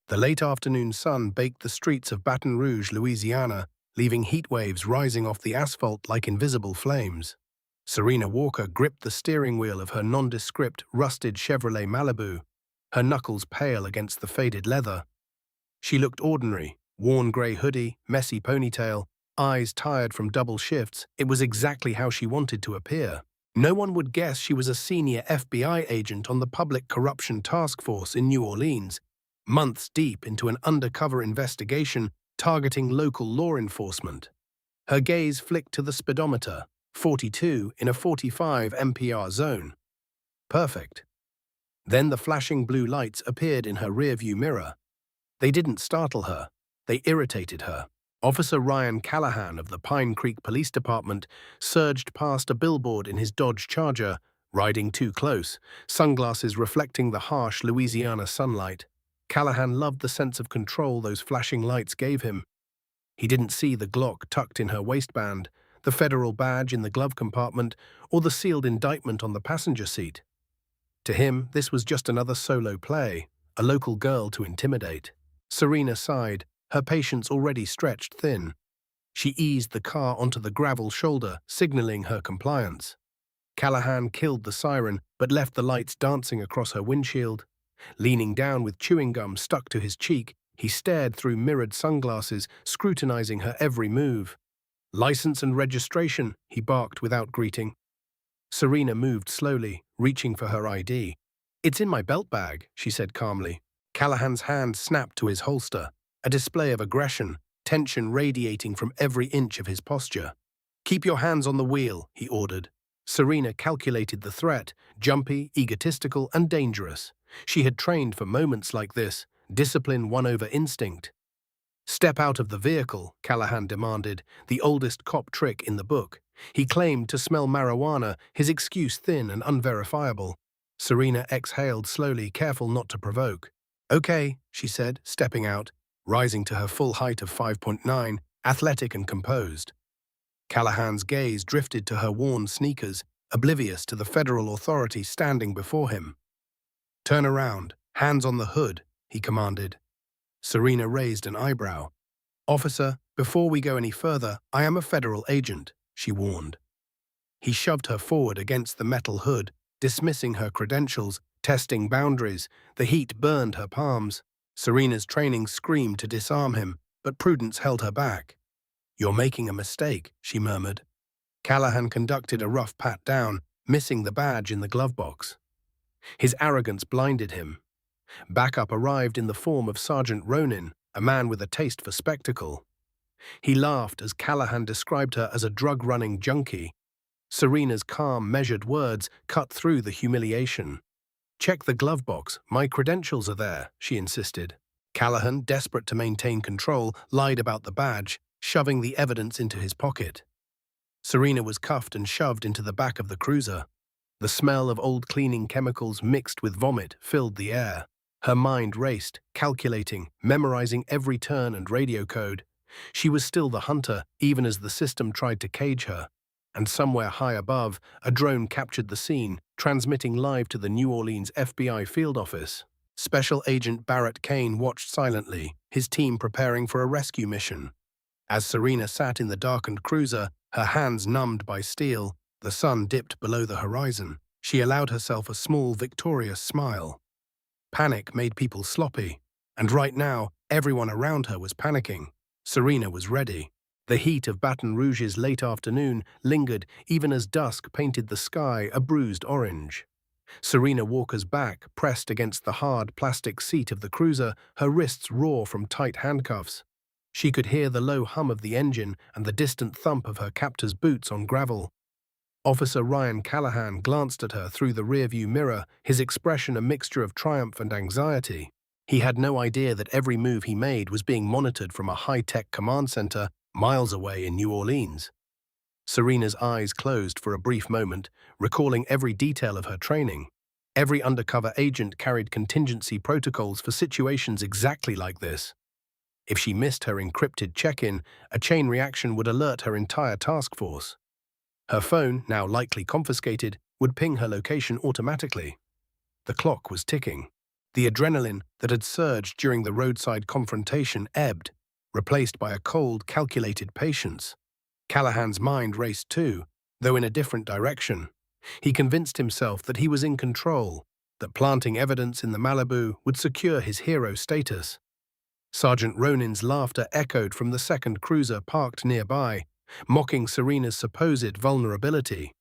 The late afternoon sun baked the streets of Baton Rouge, Louisiana, leaving heat waves rising off the asphalt like invisible flames. Serena Walker gripped the steering wheel of her nondescript, rusted Chevrolet Malibu, her knuckles pale against the faded leather. She looked ordinary, worn grey hoodie, messy ponytail, eyes tired from double shifts. It was exactly how she wanted to appear. No one would guess she was a senior FBI agent on the Public Corruption Task Force in New Orleans, months deep into an undercover investigation targeting local law enforcement. Her gaze flicked to the speedometer, 42 in a 45 mph zone. Perfect. Then the flashing blue lights appeared in her rearview mirror. They didn't startle her. They irritated her. Officer Ryan Callahan of the Pine Creek Police Department surged past a billboard in his Dodge Charger, riding too close, sunglasses reflecting the harsh Louisiana sunlight. Callahan loved the sense of control those flashing lights gave him. He didn't see the Glock tucked in her waistband, the federal badge in the glove compartment, or the sealed indictment on the passenger seat. To him, this was just another solo play, a local girl to intimidate. Serena sighed, her patience already stretched thin. She eased the car onto the gravel shoulder, signaling her compliance. Callahan killed the siren, but left the lights dancing across her windshield. Leaning down with chewing gum stuck to his cheek, he stared through mirrored sunglasses, scrutinizing her every move. "License and registration," he barked without greeting. Serena moved slowly, reaching for her ID. "It's in my belt bag," she said calmly. Callahan's hand snapped to his holster, a display of aggression, tension radiating from every inch of his posture. "Keep your hands on the wheel," he ordered. Serena calculated the threat, jumpy, egotistical, and dangerous. She had trained for moments like this, discipline won over instinct. "Step out of the vehicle," Callahan demanded, the oldest cop trick in the book. He claimed to smell marijuana, his excuse thin and unverifiable. Serena exhaled slowly, careful not to provoke. "Okay," she said, stepping out, rising to her full height of 5'9", athletic and composed. Callahan's gaze drifted to her worn sneakers, oblivious to the federal authority standing before him. "Turn around, hands on the hood," he commanded. Serena raised an eyebrow. "Officer, before we go any further, I am a federal agent," she warned. He shoved her forward against the metal hood, dismissing her credentials, testing boundaries. The heat burned her palms. Serena's training screamed to disarm him, but prudence held her back. "You're making a mistake," she murmured. Callahan conducted a rough pat down, missing the badge in the glove box. His arrogance blinded him. Backup arrived in the form of Sergeant Ronin, a man with a taste for spectacle. He laughed as Callahan described her as a drug-running junkie. Serena's calm, measured words cut through the humiliation. "Check the glove box, my credentials are there," she insisted. Callahan, desperate to maintain control, lied about the badge, shoving the evidence into his pocket. Serena was cuffed and shoved into the back of the cruiser. The smell of old cleaning chemicals mixed with vomit filled the air. Her mind raced, calculating, memorizing every turn and radio code. She was still the hunter, even as the system tried to cage her. And somewhere high above, a drone captured the scene, transmitting live to the New Orleans FBI field office. Special Agent Barrett Kane watched silently, his team preparing for a rescue mission. As Serena sat in the darkened cruiser, her hands numbed by steel, the sun dipped below the horizon. She allowed herself a small, victorious smile. Panic made people sloppy, and right now, everyone around her was panicking. Serena was ready. The heat of Baton Rouge's late afternoon lingered even as dusk painted the sky a bruised orange. Serena Walker's back pressed against the hard plastic seat of the cruiser, her wrists raw from tight handcuffs. She could hear the low hum of the engine and the distant thump of her captor's boots on gravel. Officer Ryan Callahan glanced at her through the rearview mirror, his expression a mixture of triumph and anxiety. He had no idea that every move he made was being monitored from a high-tech command center miles away in New Orleans. Serena's eyes closed for a brief moment, recalling every detail of her training. Every undercover agent carried contingency protocols for situations exactly like this. If she missed her encrypted check-in, a chain reaction would alert her entire task force. Her phone, now likely confiscated, would ping her location automatically. The clock was ticking. The adrenaline that had surged during the roadside confrontation ebbed, replaced by a cold, calculated patience. Callahan's mind raced too, though in a different direction. He convinced himself that he was in control, that planting evidence in the Malibu would secure his hero status. Sergeant Ronin's laughter echoed from the second cruiser parked nearby, mocking Serena's supposed vulnerability.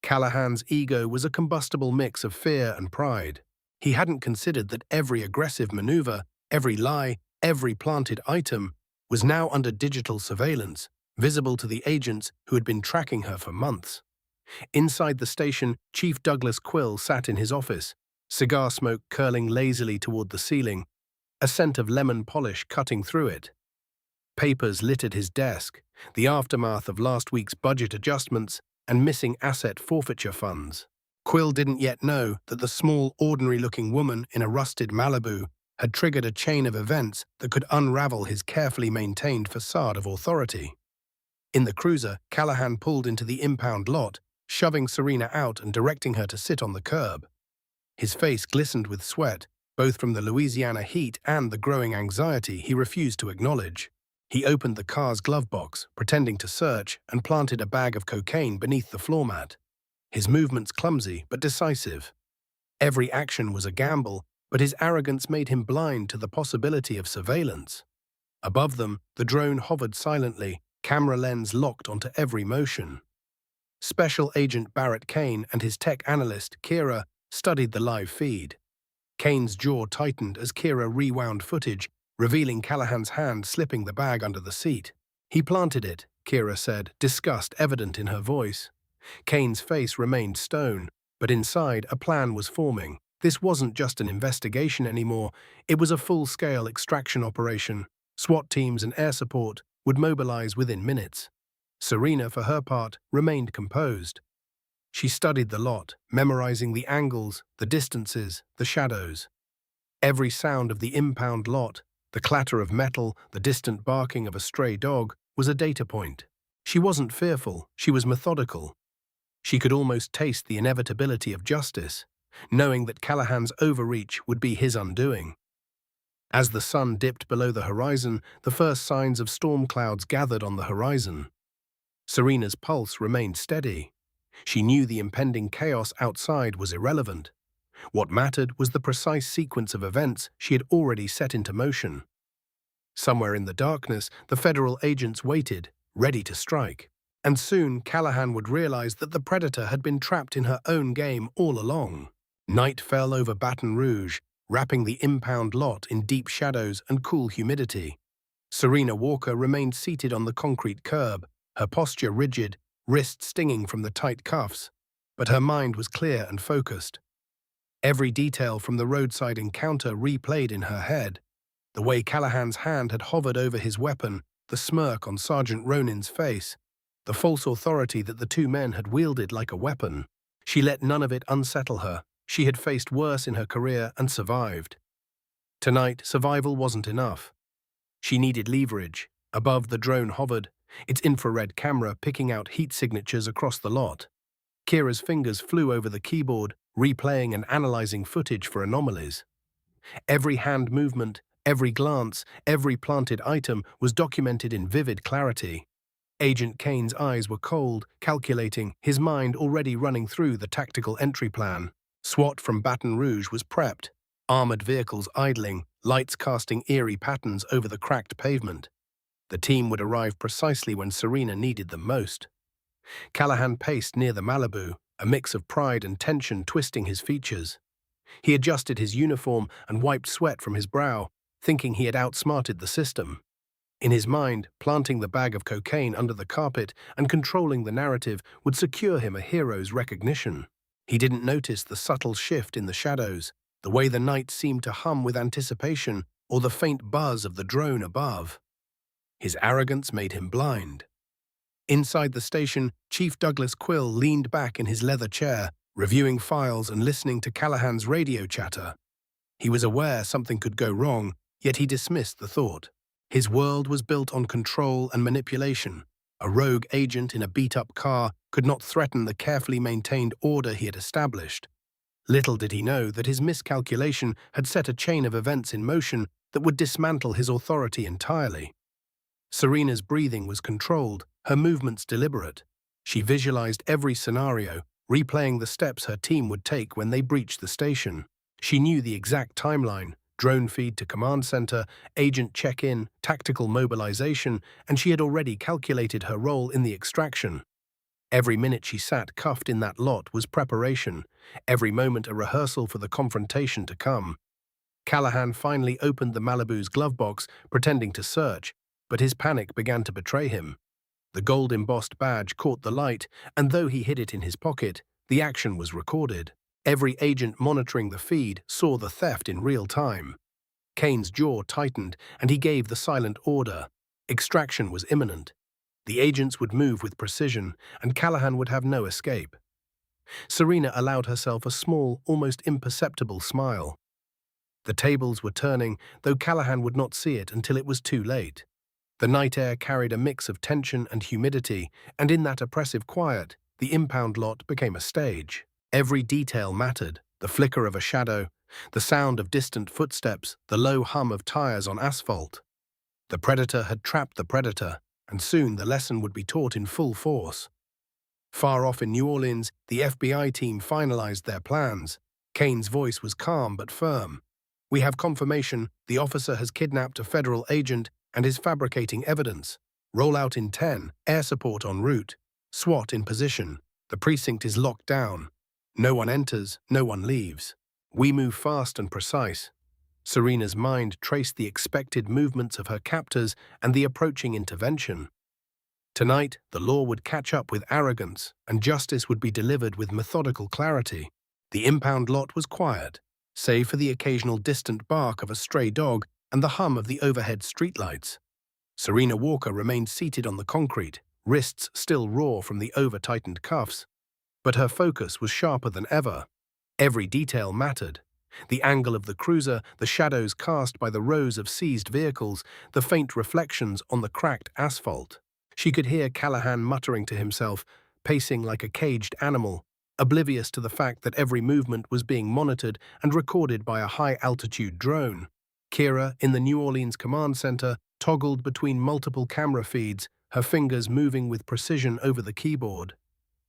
Callahan's ego was a combustible mix of fear and pride. He hadn't considered that every aggressive maneuver, every lie, every planted item was now under digital surveillance, visible to the agents who had been tracking her for months. Inside the station, Chief Douglas Quill sat in his office, cigar smoke curling lazily toward the ceiling, a scent of lemon polish cutting through it. Papers littered his desk, the aftermath of last week's budget adjustments and missing asset forfeiture funds. Quill didn't yet know that the small, ordinary-looking woman in a rusted Malibu had triggered a chain of events that could unravel his carefully maintained facade of authority. In the cruiser, Callahan pulled into the impound lot, shoving Serena out and directing her to sit on the curb. His face glistened with sweat, both from the Louisiana heat and the growing anxiety he refused to acknowledge. He opened the car's glove box, pretending to search, and planted a bag of cocaine beneath the floor mat. His movements clumsy but decisive. Every action was a gamble, but his arrogance made him blind to the possibility of surveillance. Above them, the drone hovered silently, camera lens locked onto every motion. Special Agent Barrett Kane and his tech analyst, Kira, studied the live feed. Kane's jaw tightened as Kira rewound footage, revealing Callahan's hand slipping the bag under the seat. "He planted it," Kira said, disgust evident in her voice. Kane's face remained stone, but inside a plan was forming. This wasn't just an investigation anymore, it was a full-scale extraction operation. SWAT teams and air support would mobilize within minutes. Serena, for her part, remained composed. She studied the lot, memorizing the angles, the distances, the shadows. Every sound of the impound lot, the clatter of metal, the distant barking of a stray dog, was a data point. She wasn't fearful, she was methodical. She could almost taste the inevitability of justice, knowing that Callahan's overreach would be his undoing. As the sun dipped below the horizon, the first signs of storm clouds gathered on the horizon. Serena's pulse remained steady. She knew the impending chaos outside was irrelevant. What mattered was the precise sequence of events she had already set into motion. Somewhere in the darkness, the federal agents waited, ready to strike. And soon Callahan would realize that the predator had been trapped in her own game all along. Night fell over Baton Rouge, wrapping the impound lot in deep shadows and cool humidity. Serena Walker remained seated on the concrete curb, her posture rigid, wrists stinging from the tight cuffs, but her mind was clear and focused. Every detail from the roadside encounter replayed in her head. The way Callahan's hand had hovered over his weapon, the smirk on Sergeant Ronin's face, the false authority that the two men had wielded like a weapon. She let none of it unsettle her. She had faced worse in her career and survived. Tonight, survival wasn't enough. She needed leverage. Above, the drone hovered, its infrared camera picking out heat signatures across the lot. Kira's fingers flew over the keyboard, replaying and analyzing footage for anomalies. Every hand movement, every glance, every planted item was documented in vivid clarity. Agent Kane's eyes were cold, calculating, his mind already running through the tactical entry plan. SWAT from Baton Rouge was prepped, armored vehicles idling, lights casting eerie patterns over the cracked pavement. The team would arrive precisely when Serena needed them most. Callahan paced near the Malibu, a mix of pride and tension twisting his features. He adjusted his uniform and wiped sweat from his brow, thinking he had outsmarted the system. In his mind, planting the bag of cocaine under the carpet and controlling the narrative would secure him a hero's recognition. He didn't notice the subtle shift in the shadows, the way the night seemed to hum with anticipation, or the faint buzz of the drone above. His arrogance made him blind. Inside the station, Chief Douglas Quill leaned back in his leather chair, reviewing files and listening to Callahan's radio chatter. He was aware something could go wrong, yet he dismissed the thought. His world was built on control and manipulation. A rogue agent in a beat-up car could not threaten the carefully maintained order he had established. Little did he know that his miscalculation had set a chain of events in motion that would dismantle his authority entirely. Serena's breathing was controlled, her movements deliberate. She visualized every scenario, replaying the steps her team would take when they breached the station. She knew the exact timeline: drone feed to command center, agent check-in, tactical mobilization, and she had already calculated her role in the extraction. Every minute she sat cuffed in that lot was preparation, every moment a rehearsal for the confrontation to come. Callahan finally opened the Malibu's glove box, pretending to search, but his panic began to betray him. The gold-embossed badge caught the light, and though he hid it in his pocket, the action was recorded. Every agent monitoring the feed saw the theft in real time. Kane's jaw tightened, and he gave the silent order. Extraction was imminent. The agents would move with precision, and Callahan would have no escape. Serena allowed herself a small, almost imperceptible smile. The tables were turning, though Callahan would not see it until it was too late. The night air carried a mix of tension and humidity, and in that oppressive quiet, the impound lot became a stage. Every detail mattered: the flicker of a shadow, the sound of distant footsteps, the low hum of tires on asphalt. The predator had trapped the predator, and soon the lesson would be taught in full force. Far off in New Orleans, the FBI team finalized their plans. Kane's voice was calm but firm. "We have confirmation. The officer has kidnapped a federal agent and is fabricating evidence. Roll out in 10, air support en route. SWAT in position. The precinct is locked down. No one enters, no one leaves. We move fast and precise." Serena's mind traced the expected movements of her captors and the approaching intervention. Tonight, the law would catch up with arrogance, and justice would be delivered with methodical clarity. The impound lot was quiet, save for the occasional distant bark of a stray dog and the hum of the overhead streetlights. Serena Walker remained seated on the concrete, wrists still raw from the over-tightened cuffs, but her focus was sharper than ever. Every detail mattered: the angle of the cruiser, the shadows cast by the rows of seized vehicles, the faint reflections on the cracked asphalt. She could hear Callahan muttering to himself, pacing like a caged animal, oblivious to the fact that every movement was being monitored and recorded by a high-altitude drone. Kira, in the New Orleans command center, toggled between multiple camera feeds, her fingers moving with precision over the keyboard.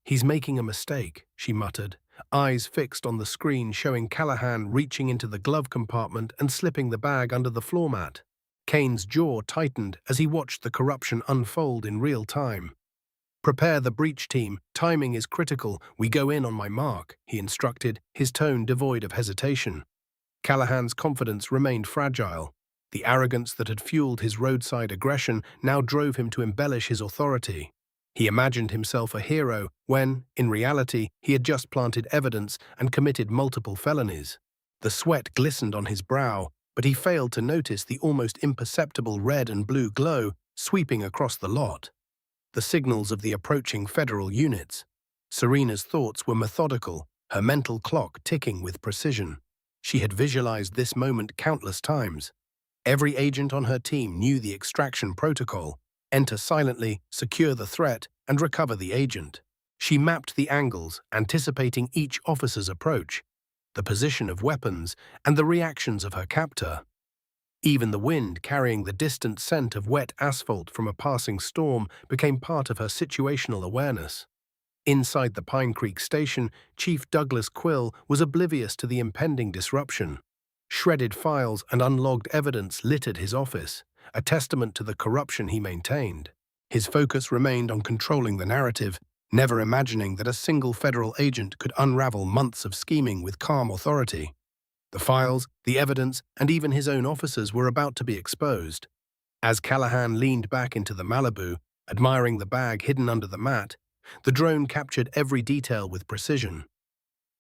"He's making a mistake," she muttered, eyes fixed on the screen showing Callahan reaching into the glove compartment and slipping the bag under the floor mat. Kane's jaw tightened as he watched the corruption unfold in real time. "Prepare the breach team. Timing is critical. We go in on my mark," he instructed, his tone devoid of hesitation. Callahan's confidence remained fragile. The arrogance that had fueled his roadside aggression now drove him to embellish his authority. He imagined himself a hero when, in reality, he had just planted evidence and committed multiple felonies. The sweat glistened on his brow, but he failed to notice the almost imperceptible red and blue glow sweeping across the lot. The signals of the approaching federal units. Serena's thoughts were methodical, her mental clock ticking with precision. She had visualized this moment countless times. Every agent on her team knew the extraction protocol: enter silently, secure the threat, and recover the agent. She mapped the angles, anticipating each officer's approach, the position of weapons, and the reactions of her captor. Even the wind, carrying the distant scent of wet asphalt from a passing storm, became part of her situational awareness. Inside the Pine Creek station, Chief Douglas Quill was oblivious to the impending disruption. Shredded files and unlogged evidence littered his office, a testament to the corruption he maintained. His focus remained on controlling the narrative, never imagining that a single federal agent could unravel months of scheming with calm authority. The files, the evidence, and even his own officers were about to be exposed. As Callahan leaned back into the Malibu, admiring the bag hidden under the mat, the drone captured every detail with precision.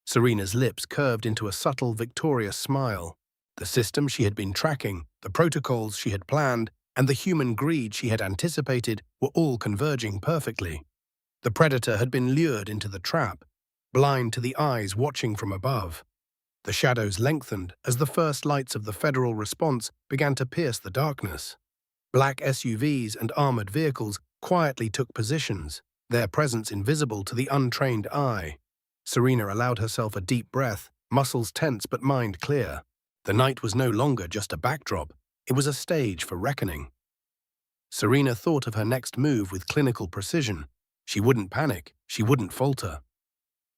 Serena's lips curved into a subtle, victorious smile. The system she had been tracking, the protocols she had planned, and the human greed she had anticipated were all converging perfectly. The predator had been lured into the trap, blind to the eyes watching from above. The shadows lengthened as the first lights of the federal response began to pierce the darkness. Black SUVs and armored vehicles quietly took positions, their presence invisible to the untrained eye. Serena allowed herself a deep breath, muscles tense but mind clear. The night was no longer just a backdrop, it was a stage for reckoning. Serena thought of her next move with clinical precision. She wouldn't panic, she wouldn't falter.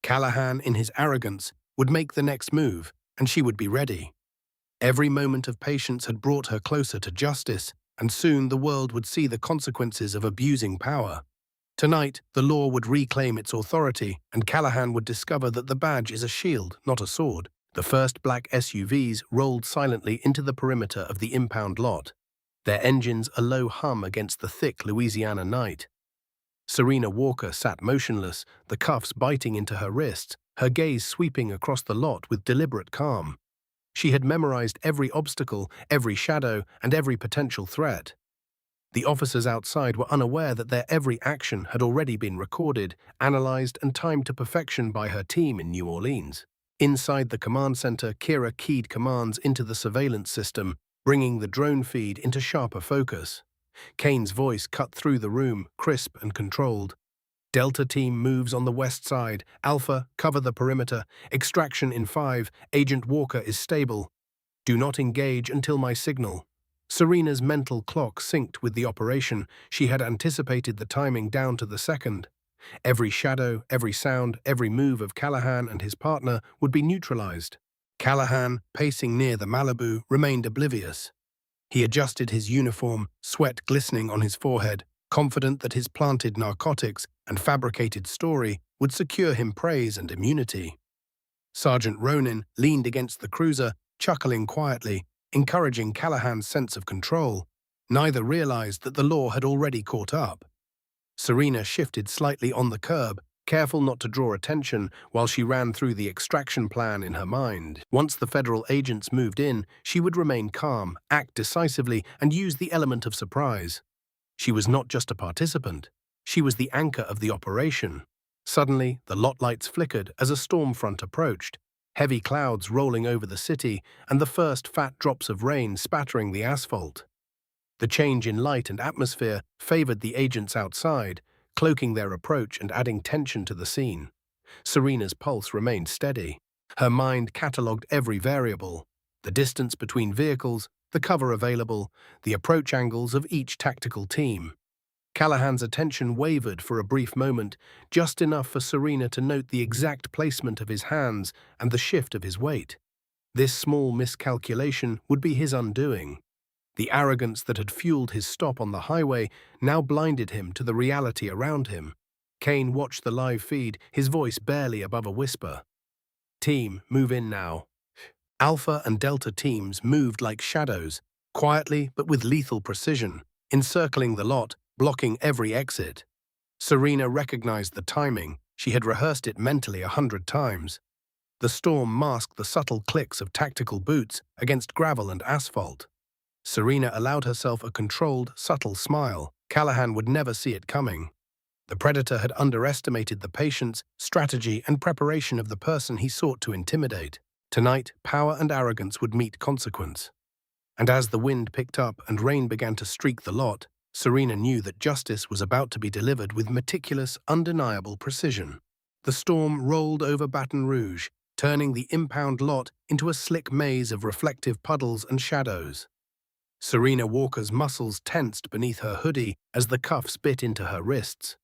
Callahan, in his arrogance, would make the next move, and she would be ready. Every moment of patience had brought her closer to justice, and soon the world would see the consequences of abusing power. Tonight, the law would reclaim its authority, and Callahan would discover that the badge is a shield, not a sword. The first black SUVs rolled silently into the perimeter of the impound lot, their engines a low hum against the thick Louisiana night. Serena Walker sat motionless, the cuffs biting into her wrists, her gaze sweeping across the lot with deliberate calm. She had memorized every obstacle, every shadow, and every potential threat. The officers outside were unaware that their every action had already been recorded, analyzed, and timed to perfection by her team in New Orleans. Inside the command center, Kira keyed commands into the surveillance system, bringing the drone feed into sharper focus. Kane's voice cut through the room, crisp and controlled. Delta team moves on the west side. Alpha, cover the perimeter. Extraction in 5. Agent Walker is stable. Do not engage until my signal. Serena's mental clock synced with the operation. She had anticipated the timing down to the second. Every shadow, every sound, every move of Callahan and his partner would be neutralized. Callahan, pacing near the Malibu, remained oblivious. He adjusted his uniform, sweat glistening on his forehead, confident that his planted narcotics and fabricated story would secure him praise and immunity. Sergeant Ronin leaned against the cruiser, chuckling quietly, encouraging Callahan's sense of control. Neither realized that the law had already caught up. Serena shifted slightly on the curb, careful not to draw attention while she ran through the extraction plan in her mind. Once the federal agents moved in, she would remain calm, act decisively, and use the element of surprise. She was not just a participant. She was the anchor of the operation. Suddenly, the lot lights flickered as a storm front approached, heavy clouds rolling over the city and the first fat drops of rain spattering the asphalt. The change in light and atmosphere favored the agents outside, cloaking their approach and adding tension to the scene. Serena's pulse remained steady. Her mind catalogued every variable: the distance between vehicles, the cover available, the approach angles of each tactical team. Callahan's attention wavered for a brief moment, just enough for Serena to note the exact placement of his hands and the shift of his weight. This small miscalculation would be his undoing. The arrogance that had fueled his stop on the highway now blinded him to the reality around him. Kane watched the live feed, his voice barely above a whisper. Team, move in now. Alpha and Delta teams moved like shadows, quietly but with lethal precision, encircling the lot, blocking every exit. Serena recognized the timing. She had rehearsed it mentally 100 times. The storm masked the subtle clicks of tactical boots against gravel and asphalt. Serena allowed herself a controlled, subtle smile. Callahan would never see it coming. The predator had underestimated the patience, strategy, and preparation of the person he sought to intimidate. Tonight, power and arrogance would meet consequence. And as the wind picked up and rain began to streak the lot, Serena knew that justice was about to be delivered with meticulous, undeniable precision. The storm rolled over Baton Rouge, turning the impound lot into a slick maze of reflective puddles and shadows. Serena Walker's muscles tensed beneath her hoodie as the cuffs bit into her wrists.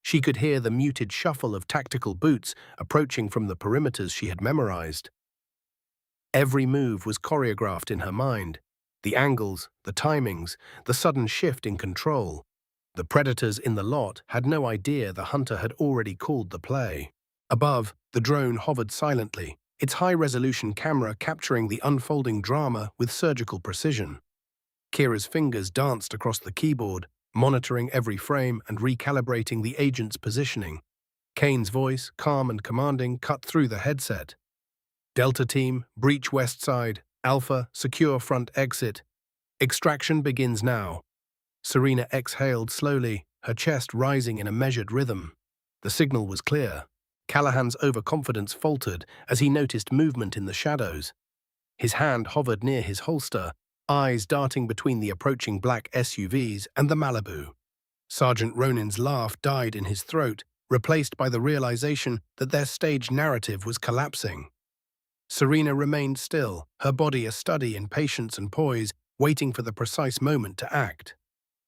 She could hear the muted shuffle of tactical boots approaching from the perimeters she had memorized. Every move was choreographed in her mind. The angles, the timings, the sudden shift in control. The predators in the lot had no idea the hunter had already called the play. Above, the drone hovered silently, its high-resolution camera capturing the unfolding drama with surgical precision. Kira's fingers danced across the keyboard, monitoring every frame and recalibrating the agent's positioning. Kane's voice, calm and commanding, cut through the headset. Delta team, breach west side. Alpha, secure front exit. Extraction begins now. Serena exhaled slowly, her chest rising in a measured rhythm. The signal was clear. Callahan's overconfidence faltered as he noticed movement in the shadows. His hand hovered near his holster, eyes darting between the approaching black SUVs and the Malibu. Sergeant Ronin's laugh died in his throat, replaced by the realization that their staged narrative was collapsing. Serena remained still, her body a study in patience and poise, waiting for the precise moment to act.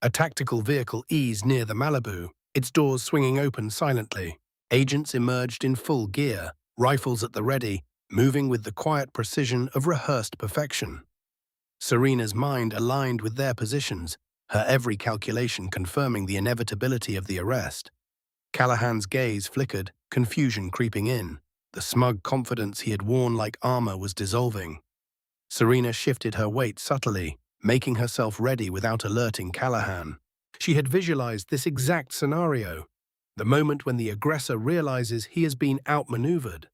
A tactical vehicle eased near the Malibu, its doors swinging open silently. Agents emerged in full gear, rifles at the ready, moving with the quiet precision of rehearsed perfection. Serena's mind aligned with their positions, her every calculation confirming the inevitability of the arrest. Callahan's gaze flickered, confusion creeping in. The smug confidence he had worn like armor was dissolving. Serena shifted her weight subtly, making herself ready without alerting Callahan. She had visualized this exact scenario, the moment when the aggressor realizes he has been outmaneuvered.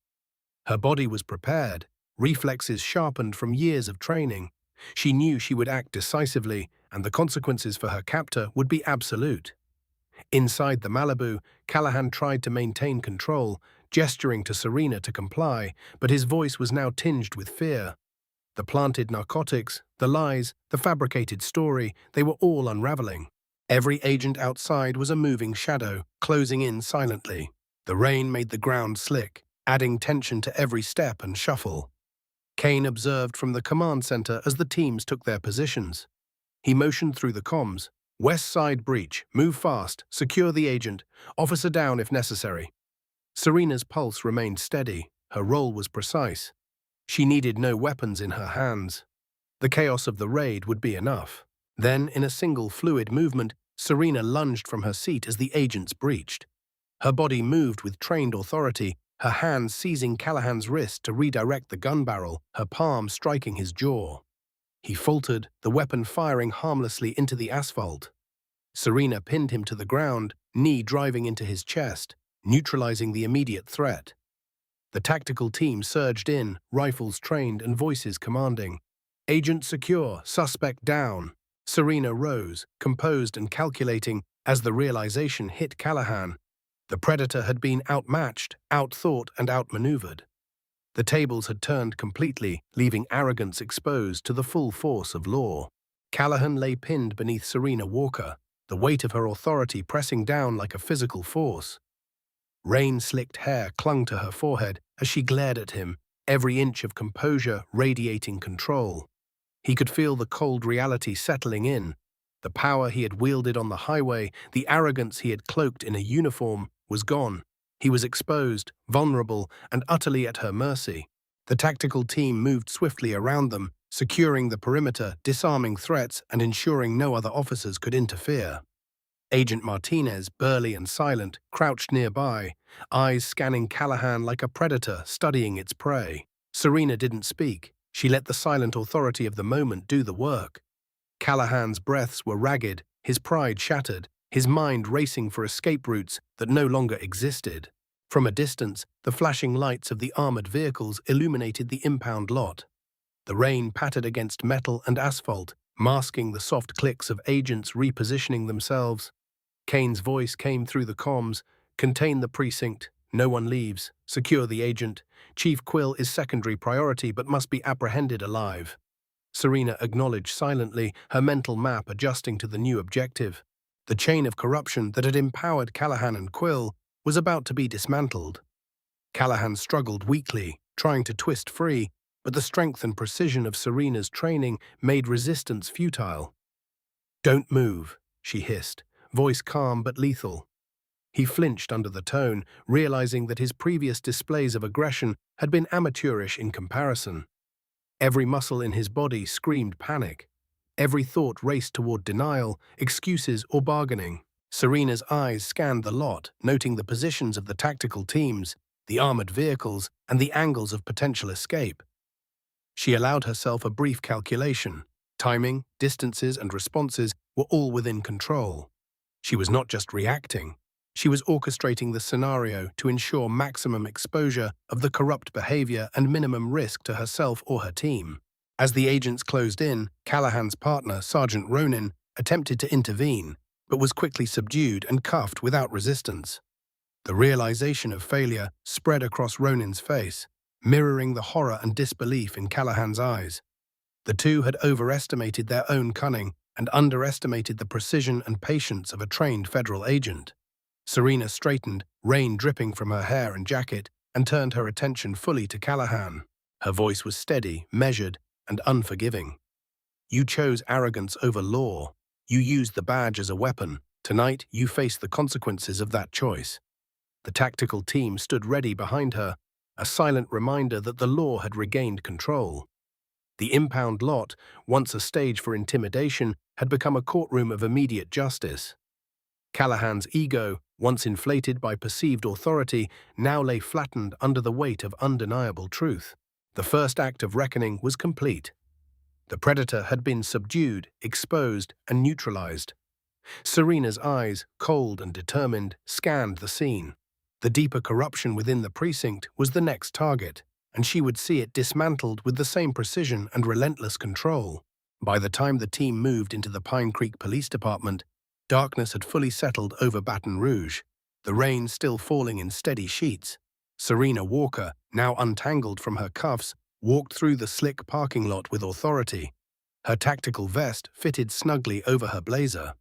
Her body was prepared, reflexes sharpened from years of training. She knew she would act decisively, and the consequences for her captor would be absolute. Inside the Malibu, Callahan tried to maintain control, gesturing to Serena to comply, but his voice was now tinged with fear. The planted narcotics, the lies, the fabricated story, they were all unraveling. Every agent outside was a moving shadow, closing in silently. The rain made the ground slick, adding tension to every step and shuffle. Kane observed from the command center as the teams took their positions. He motioned through the comms. West side breach, move fast, secure the agent, officer down if necessary. Serena's pulse remained steady, her role was precise. She needed no weapons in her hands. The chaos of the raid would be enough. Then, in a single fluid movement, Serena lunged from her seat as the agents breached. Her body moved with trained authority, her hands seizing Callahan's wrist to redirect the gun barrel, her palm striking his jaw. He faltered, the weapon firing harmlessly into the asphalt. Serena pinned him to the ground, knee driving into his chest, neutralizing the immediate threat. The tactical team surged in, rifles trained and voices commanding. Agent secure, suspect down. Serena rose, composed and calculating, as the realization hit Callahan. The predator had been outmatched, outthought and outmaneuvered. The tables had turned completely, leaving arrogance exposed to the full force of law. Callahan lay pinned beneath Serena Walker, the weight of her authority pressing down like a physical force. Rain-slicked hair clung to her forehead as she glared at him, every inch of composure radiating control. He could feel the cold reality settling in. The power he had wielded on the highway, the arrogance he had cloaked in a uniform, was gone. He was exposed, vulnerable, and utterly at her mercy. The tactical team moved swiftly around them, securing the perimeter, disarming threats, and ensuring no other officers could interfere. Agent Martinez, burly and silent, crouched nearby, eyes scanning Callahan like a predator studying its prey. Serena didn't speak. She let the silent authority of the moment do the work. Callahan's breaths were ragged, his pride shattered, his mind racing for escape routes that no longer existed. From a distance, the flashing lights of the armored vehicles illuminated the impound lot. The rain pattered against metal and asphalt, masking the soft clicks of agents repositioning themselves. Kane's voice came through the comms. Contain the precinct. No one leaves. Secure the agent. Chief Quill is secondary priority but must be apprehended alive. Serena acknowledged silently, her mental map adjusting to the new objective. The chain of corruption that had empowered Callahan and Quill was about to be dismantled. Callahan struggled weakly, trying to twist free, but the strength and precision of Serena's training made resistance futile. "Don't move," she hissed, voice calm but lethal. He flinched under the tone, realizing that his previous displays of aggression had been amateurish in comparison. Every muscle in his body screamed panic. Every thought raced toward denial, excuses, or bargaining. Serena's eyes scanned the lot, noting the positions of the tactical teams, the armored vehicles, and the angles of potential escape. She allowed herself a brief calculation. Timing, distances, and responses were all within control. She was not just reacting. She was orchestrating the scenario to ensure maximum exposure of the corrupt behavior and minimum risk to herself or her team. As the agents closed in, Callahan's partner, Sergeant Ronin, attempted to intervene, but was quickly subdued and cuffed without resistance. The realization of failure spread across Ronin's face, mirroring the horror and disbelief in Callahan's eyes. The two had overestimated their own cunning and underestimated the precision and patience of a trained federal agent. Serena straightened, rain dripping from her hair and jacket, and turned her attention fully to Callahan. Her voice was steady, measured, and unforgiving. "You chose arrogance over law. You used the badge as a weapon. Tonight, you face the consequences of that choice." The tactical team stood ready behind her, a silent reminder that the law had regained control. The impound lot, once a stage for intimidation, had become a courtroom of immediate justice. Callahan's ego, once inflated by perceived authority, now lay flattened under the weight of undeniable truth. The first act of reckoning was complete. The predator had been subdued, exposed, and neutralized. Serena's eyes, cold and determined, scanned the scene. The deeper corruption within the precinct was the next target, and she would see it dismantled with the same precision and relentless control. By the time the team moved into the Pine Creek Police Department, darkness had fully settled over Baton Rouge, the rain still falling in steady sheets. Serena Walker, now untangled from her cuffs, walked through the slick parking lot with authority. Her tactical vest fitted snugly over her blazer.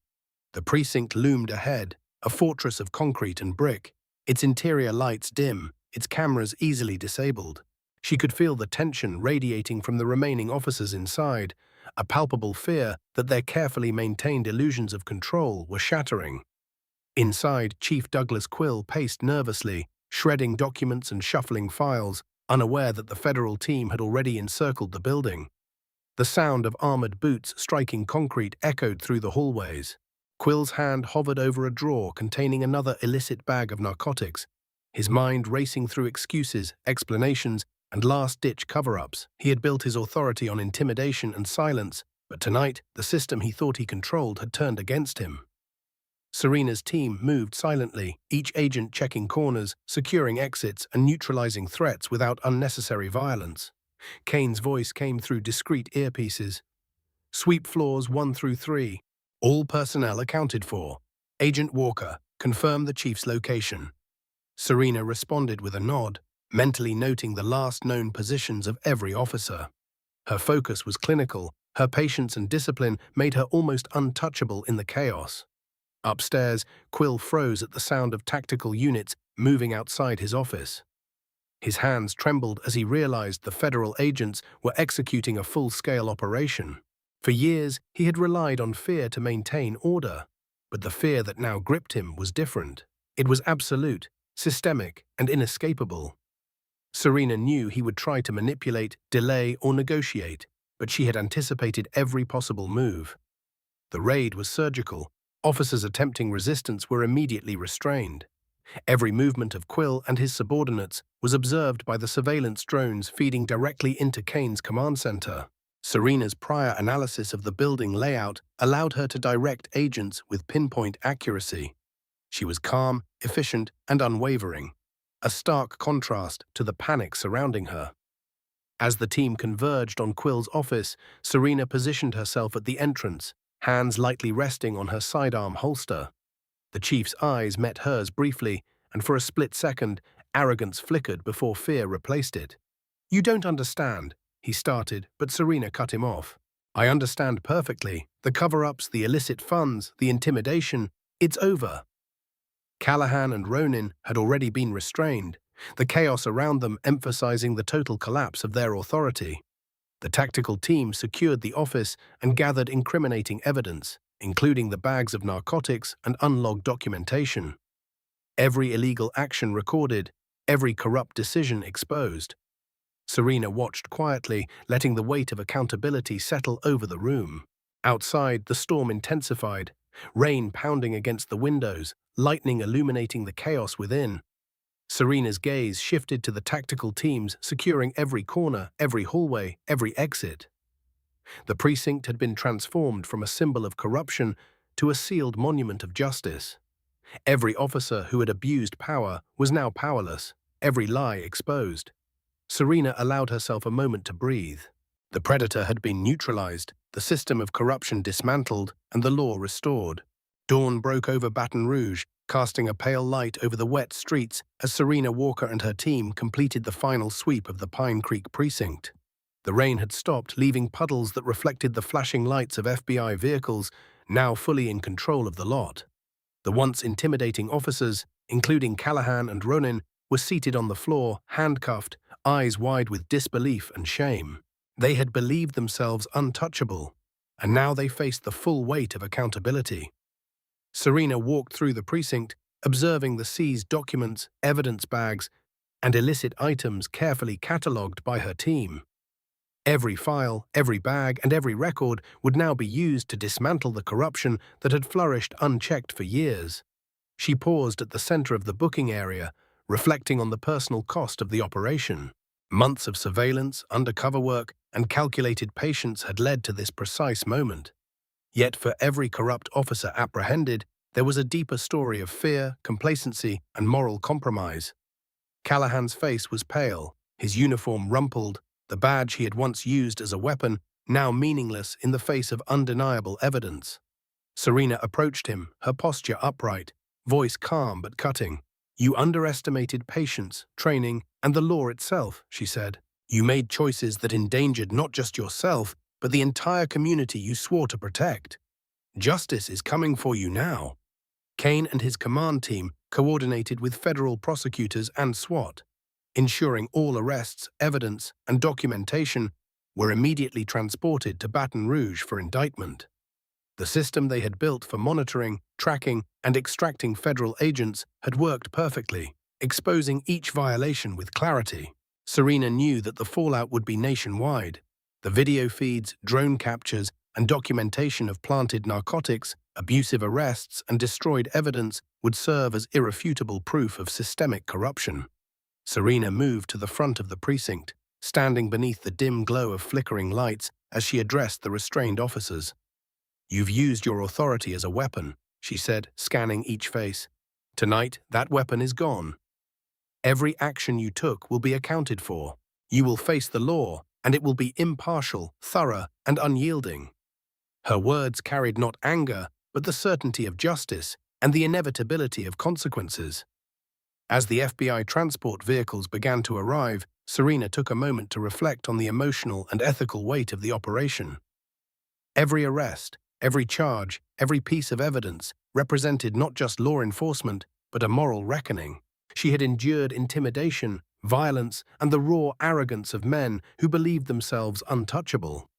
The precinct loomed ahead, a fortress of concrete and brick, its interior lights dim, its cameras easily disabled. She could feel the tension radiating from the remaining officers inside, a palpable fear that their carefully maintained illusions of control were shattering. Inside, Chief Douglas Quill paced nervously, shredding documents and shuffling files, unaware that the federal team had already encircled the building. The sound of armored boots striking concrete echoed through the hallways. Quill's hand hovered over a drawer containing another illicit bag of narcotics, his mind racing through excuses, explanations, and last-ditch cover-ups. He had built his authority on intimidation and silence, but tonight, the system he thought he controlled had turned against him. Serena's team moved silently, each agent checking corners, securing exits, and neutralizing threats without unnecessary violence. Kane's voice came through discreet earpieces. "Sweep floors 1 through 3. All personnel accounted for. Agent Walker, confirm the chief's location." Serena responded with a nod, mentally noting the last known positions of every officer. Her focus was clinical, her patience and discipline made her almost untouchable in the chaos. Upstairs, Quill froze at the sound of tactical units moving outside his office. His hands trembled as he realized the federal agents were executing a full-scale operation. For years, he had relied on fear to maintain order, but the fear that now gripped him was different. It was absolute, systemic, and inescapable. Serena knew he would try to manipulate, delay, or negotiate, but she had anticipated every possible move. The raid was surgical. Officers attempting resistance were immediately restrained. Every movement of Quill and his subordinates was observed by the surveillance drones feeding directly into Kane's command center. Serena's prior analysis of the building layout allowed her to direct agents with pinpoint accuracy. She was calm, efficient, and unwavering, a stark contrast to the panic surrounding her. As the team converged on Quill's office, Serena positioned herself at the entrance, hands lightly resting on her sidearm holster. The chief's eyes met hers briefly, and for a split second, arrogance flickered before fear replaced it. "You don't understand," he started, but Serena cut him off. "I understand perfectly. The cover-ups, the illicit funds, the intimidation, it's over." Callahan and Ronin had already been restrained, the chaos around them emphasizing the total collapse of their authority. The tactical team secured the office and gathered incriminating evidence, including the bags of narcotics and unlogged documentation. Every illegal action recorded, every corrupt decision exposed. Serena watched quietly, letting the weight of accountability settle over the room. Outside, the storm intensified, rain pounding against the windows, lightning illuminating the chaos within. Serena's gaze shifted to the tactical teams securing every corner, every hallway, every exit. The precinct had been transformed from a symbol of corruption to a sealed monument of justice. Every officer who had abused power was now powerless, every lie exposed. Serena allowed herself a moment to breathe. The predator had been neutralized, the system of corruption dismantled, and the law restored. Dawn broke over Baton Rouge, casting a pale light over the wet streets as Serena Walker and her team completed the final sweep of the Pine Creek precinct. The rain had stopped, leaving puddles that reflected the flashing lights of FBI vehicles, now fully in control of the lot. The once intimidating officers, including Callahan and Ronin, were seated on the floor, handcuffed, eyes wide with disbelief and shame. They had believed themselves untouchable, and now they faced the full weight of accountability. Serena walked through the precinct, observing the seized documents, evidence bags, and illicit items carefully catalogued by her team. Every file, every bag, and every record would now be used to dismantle the corruption that had flourished unchecked for years. She paused at the center of the booking area, reflecting on the personal cost of the operation. Months of surveillance, undercover work, and calculated patience had led to this precise moment. Yet for every corrupt officer apprehended, there was a deeper story of fear, complacency, and moral compromise. Callahan's face was pale, his uniform rumpled, the badge he had once used as a weapon now meaningless in the face of undeniable evidence. Serena approached him, her posture upright, voice calm but cutting. "You underestimated patience, training, and the law itself," she said. "You made choices that endangered not just yourself, but the entire community you swore to protect. Justice is coming for you now." Kane and his command team coordinated with federal prosecutors and SWAT, ensuring all arrests, evidence, and documentation were immediately transported to Baton Rouge for indictment. The system they had built for monitoring, tracking, and extracting federal agents had worked perfectly, exposing each violation with clarity. Serena knew that the fallout would be nationwide. The video feeds, drone captures, and documentation of planted narcotics, abusive arrests, and destroyed evidence would serve as irrefutable proof of systemic corruption. Serena moved to the front of the precinct, standing beneath the dim glow of flickering lights as she addressed the restrained officers. "You've used your authority as a weapon," she said, scanning each face. "Tonight, that weapon is gone. Every action you took will be accounted for. You will face the law, and it will be impartial, thorough, and unyielding." Her words carried not anger, but the certainty of justice and the inevitability of consequences. As the FBI transport vehicles began to arrive, Serena took a moment to reflect on the emotional and ethical weight of the operation. Every arrest, every charge, every piece of evidence represented not just law enforcement, but a moral reckoning. She had endured intimidation, violence, and the raw arrogance of men who believed themselves untouchable.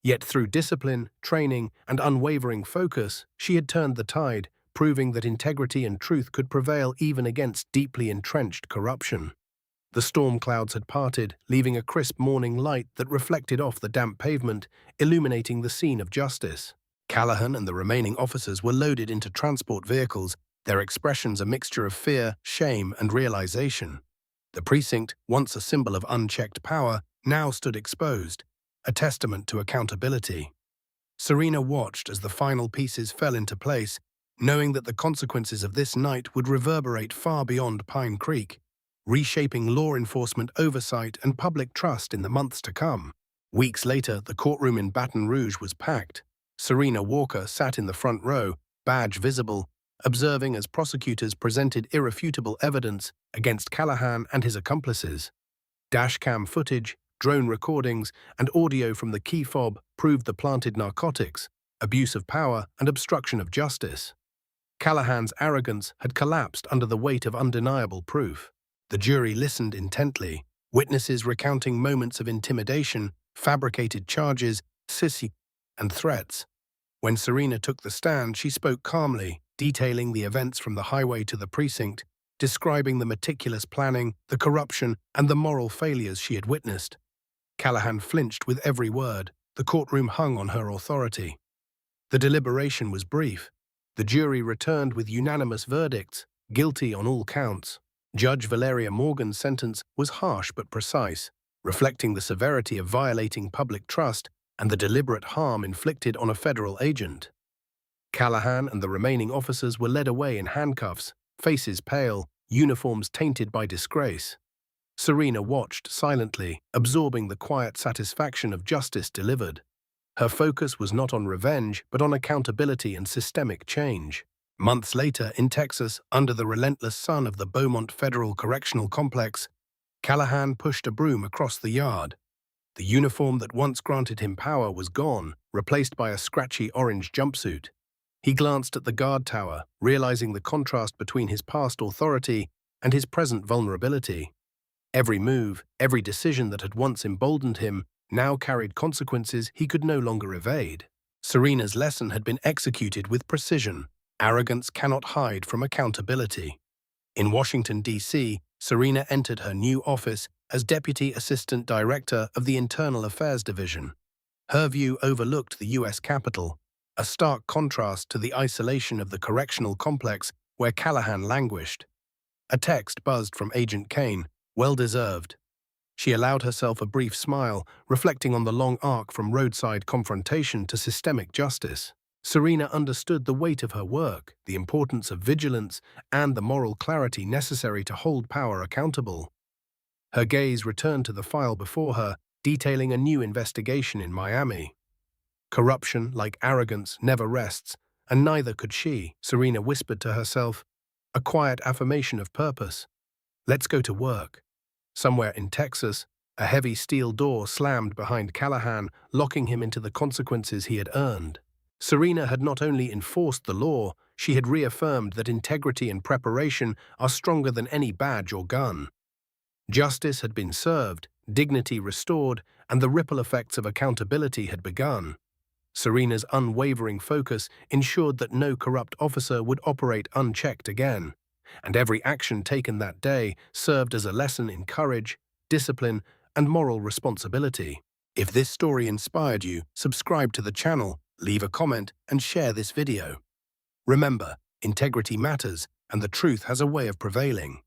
Yet through discipline, training, and unwavering focus, she had turned the tide, proving that integrity and truth could prevail even against deeply entrenched corruption. The storm clouds had parted, leaving a crisp morning light that reflected off the damp pavement, illuminating the scene of justice. Callahan and the remaining officers were loaded into transport vehicles, their expressions a mixture of fear, shame, and realization. The precinct, once a symbol of unchecked power, now stood exposed, a testament to accountability. Serena watched as the final pieces fell into place, knowing that the consequences of this night would reverberate far beyond Pine Creek, reshaping law enforcement oversight and public trust in the months to come. Weeks later, the courtroom in Baton Rouge was packed. Serena Walker sat in the front row, badge visible, observing as prosecutors presented irrefutable evidence against Callahan and his accomplices. Dashcam footage, drone recordings, and audio from the key fob proved the planted narcotics, abuse of power, and obstruction of justice. Callahan's arrogance had collapsed under the weight of undeniable proof. The jury listened intently, witnesses recounting moments of intimidation, fabricated charges, sissy, and threats. When Serena took the stand, she spoke calmly, detailing the events from the highway to the precinct, describing the meticulous planning, the corruption, and the moral failures she had witnessed. Callahan flinched with every word. The courtroom hung on her authority. The deliberation was brief. The jury returned with unanimous verdicts, guilty on all counts. Judge Valeria Morgan's sentence was harsh but precise, reflecting the severity of violating public trust and the deliberate harm inflicted on a federal agent. Callahan and the remaining officers were led away in handcuffs, faces pale, uniforms tainted by disgrace. Serena watched silently, absorbing the quiet satisfaction of justice delivered. Her focus was not on revenge, but on accountability and systemic change. Months later, in Texas, under the relentless sun of the Beaumont Federal Correctional Complex, Callahan pushed a broom across the yard. The uniform that once granted him power was gone, replaced by a scratchy orange jumpsuit. He glanced at the guard tower, realizing the contrast between his past authority and his present vulnerability. Every move, every decision that had once emboldened him, now carried consequences he could no longer evade. Serena's lesson had been executed with precision. Arrogance cannot hide from accountability. In Washington, D.C., Serena entered her new office as Deputy Assistant Director of the Internal Affairs Division. Her view overlooked the U.S. Capitol, a stark contrast to the isolation of the correctional complex where Callahan languished. A text buzzed from Agent Kane, well-deserved. She allowed herself a brief smile, reflecting on the long arc from roadside confrontation to systemic justice. Serena understood the weight of her work, the importance of vigilance, and the moral clarity necessary to hold power accountable. Her gaze returned to the file before her, detailing a new investigation in Miami. Corruption, like arrogance, never rests, and neither could she, Serena whispered to herself, a quiet affirmation of purpose. Let's go to work. Somewhere in Texas, a heavy steel door slammed behind Callahan, locking him into the consequences he had earned. Serena had not only enforced the law, she had reaffirmed that integrity and preparation are stronger than any badge or gun. Justice had been served, dignity restored, and the ripple effects of accountability had begun. Serena's unwavering focus ensured that no corrupt officer would operate unchecked again, and every action taken that day served as a lesson in courage, discipline, and moral responsibility. If this story inspired you, subscribe to the channel, leave a comment, and share this video. Remember, integrity matters, and the truth has a way of prevailing.